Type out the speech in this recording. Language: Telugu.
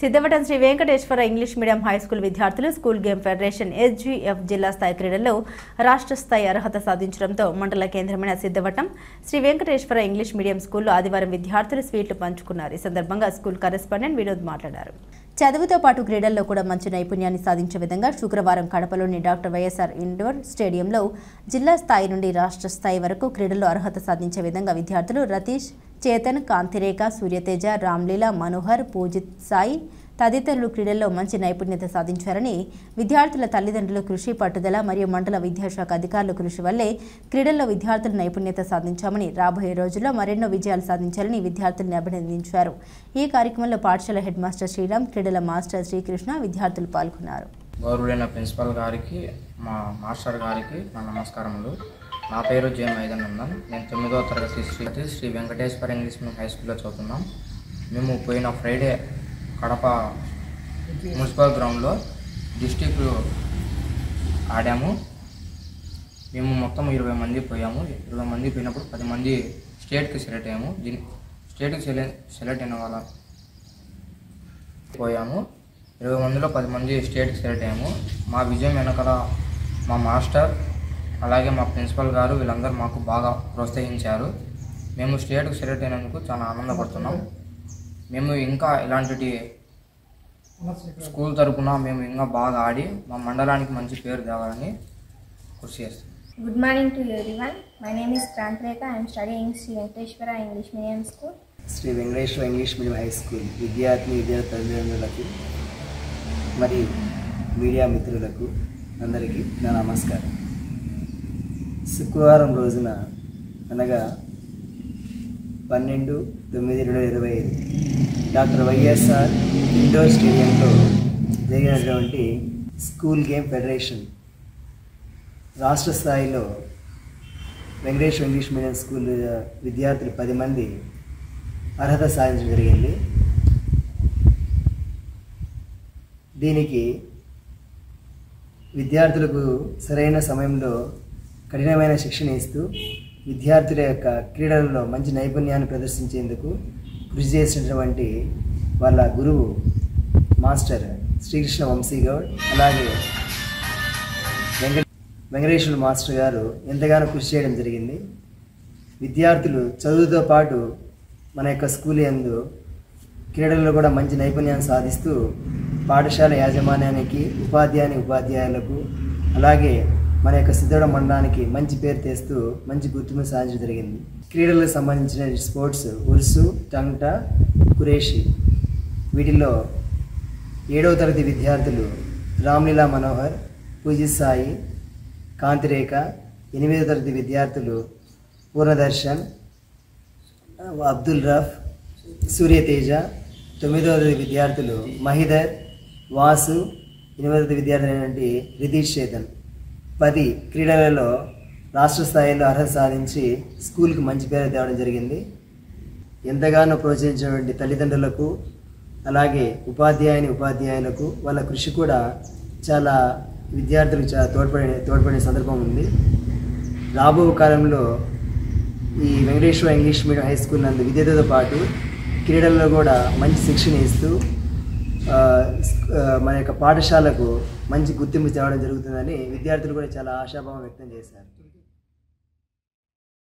Siddhavatam Sri Venkateswara English medium high school విద్యార్థులు స్కూల్ గేమ్ ఫెడరేషన్ SGF జిల్లా స్థాయి క్రీడల్లో రాష్ట్ర స్థాయి అర్హత సాధించడంతో మండల కేంద్రమైన సిద్ధవటం శ్రీ వెంకటేశ్వర ఇంగ్లీష్ మీడియం స్కూల్లో ఆదివారం విద్యార్థులు స్వీట్లు పంచుకున్నారు. ఈ సందర్భంగా స్కూల్ కరెస్పాండెంట్ వినోద్ మాట్లాడారు. చదువుతో పాటు క్రీడల్లో కూడా మంచి నైపుణ్యాన్ని సాధించే విధంగా శుక్రవారం కడపలోని డాక్టర్ వైఎస్ఆర్ ఇండోర్ స్టేడియంలో జిల్లా స్థాయి నుండి రాష్ట్ర స్థాయి వరకు క్రీడల్లో అర్హత సాధించే విధంగా విద్యార్థులు రతీష్, చేతన్, కాంతిరేఖ, సూర్యతేజ, రామ్లీల, మనోహర్, పూజిత్ సాయి తదితరులు క్రీడల్లో మంచి నైపుణ్యత సాధించారని, విద్యార్థుల తల్లిదండ్రుల కృషి, పట్టుదల మరియు మండల విద్యాశాఖ అధికారుల కృషి వల్లే క్రీడల్లో విద్యార్థుల నైపుణ్యత సాధించామని, రాబోయే రోజుల్లో మరెన్నో విజయాలు సాధించాలని విద్యార్థులను అభినందించారు. ఈ కార్యక్రమంలో పాఠశాల హెడ్ మాస్టర్ శ్రీరామ్, క్రీడల మాస్టర్ శ్రీకృష్ణ విద్యార్థులు పాల్గొన్నారు. గౌరవులైన ప్రిన్సిపల్ గారికి, మా మాస్టర్ గారికి నా నమస్కారములు. నా పేరు జే మైదనందన్. నేను 9వ తరగతి Sri Venkateswara English medium high స్కూల్లో చదువుతున్నాం. మేము పోయిన ఫ్రైడే కడప మున్సిపల్ గ్రౌండ్లో డిస్టిక్ ఆడాము. మేము మొత్తం 20 మంది పోయాము. 20 మంది పోయినప్పుడు 10 మంది స్టేట్కి సెలెక్ట్ అయ్యాము. స్టేట్కి సెలెక్ట్ అయిన వాళ్ళ పోయాము. 20 మందిలో 10 మంది స్టేట్కి సెలెక్ట్ అయ్యాము. మా విజయం వెనకాల మా మాస్టర్ అలాగే మా ప్రిన్సిపల్ గారు వీళ్ళందరూ మాకు బాగా ప్రోత్సహించారు. మేము స్టేట్కి సెలెక్ట్ అయినందుకు చాలా ఆనందపడుతున్నాం. మేము ఇంకా ఇలాంటి స్కూల్ తరపున మేము ఇంకా బాగా ఆడి మా మండలానికి మంచి పేరు తేవాలని కృషి చేస్తాం. Good morning to everyone. My name is Kantreka. I am studying Sri Venkateshwara English Medium School. Sri Venkateswara English medium high school విద్యార్థి తల్లిదండ్రులకు మరియు మీడియా మిత్రులకు అందరికీ నా నమస్కారం. శుక్రవారం రోజున అనగా 12/9/2025 డాక్టర్ వైఎస్ఆర్ ఇండోర్ స్టేడియంలో జరిగినటువంటి స్కూల్ గేమ్ ఫెడరేషన్ రాష్ట్ర స్థాయిలో వెంకటేశ్వర ఇంగ్లీష్ మీడియం స్కూల్ విద్యార్థులు 10 మంది అర్హత సాధించడం జరిగింది. దీనికి విద్యార్థులకు సరైన సమయంలో కఠినమైన శిక్షణ ఇస్తూ విద్యార్థుల యొక్క క్రీడలలో మంచి నైపుణ్యాన్ని ప్రదర్శించేందుకు కృషి చేసినటువంటి వాళ్ళ గురువు మాస్టర్ శ్రీకృష్ణ వంశీ గౌడ్, అలాగే వెంకటేశ్వర మాస్టర్ గారు ఎంతగానో కృషి చేయడం జరిగింది. విద్యార్థులు చదువుతో పాటు మన యొక్క స్కూల్ యందు క్రీడల్లో కూడా మంచి నైపుణ్యాన్ని సాధిస్తూ పాఠశాల యాజమాన్యానికి, ఉపాధ్యాయులకు, అలాగే మన యొక్క సిద్ధవటం మండలానికి మంచి పేరు తెస్తూ మంచి గుర్తింపు సాధించడం జరిగింది. క్రీడలకు సంబంధించిన స్పోర్ట్స్ ఉర్సు, టంగ్టా, కురేషి, వీటిల్లో 7వ తరగతి విద్యార్థులు రామ్లీల, మనోహర్, పూజిత్ సాయి, కాంతిరేఖ, 8వ తరగతి విద్యార్థులు పూర్ణదర్శన్, అబ్దుల్ రఫ్, సూర్యతేజ, 9వ తరగతి విద్యార్థులు మహిదర్, వాసు, 8వ తరగతి విద్యార్థులు అయినటువంటి రితీష్ చేతన్ 10 క్రీడలలో రాష్ట్ర స్థాయిలో అర్హత సాధించి స్కూల్కి మంచి పేరు తేవడం జరిగింది. ఎంతగానో ప్రోత్సహించినటువంటి తల్లిదండ్రులకు, అలాగే ఉపాధ్యాయులకు వాళ్ళ కృషి కూడా చాలా విద్యార్థులకు చాలా తోడ్పడే సందర్భం ఉంది. రాబో కాలంలో ఈ Venkateswara English medium high school నందు విద్యతో పాటు క్రీడల్లో కూడా మంచి శిక్షణ ఇస్తూ మన యొక్క పాఠశాలకు మంచి గుర్తింపు తేవడం జరుగుతుందని విద్యార్థులు కూడా చాలా ఆశాభావం వ్యక్తం చేశారు.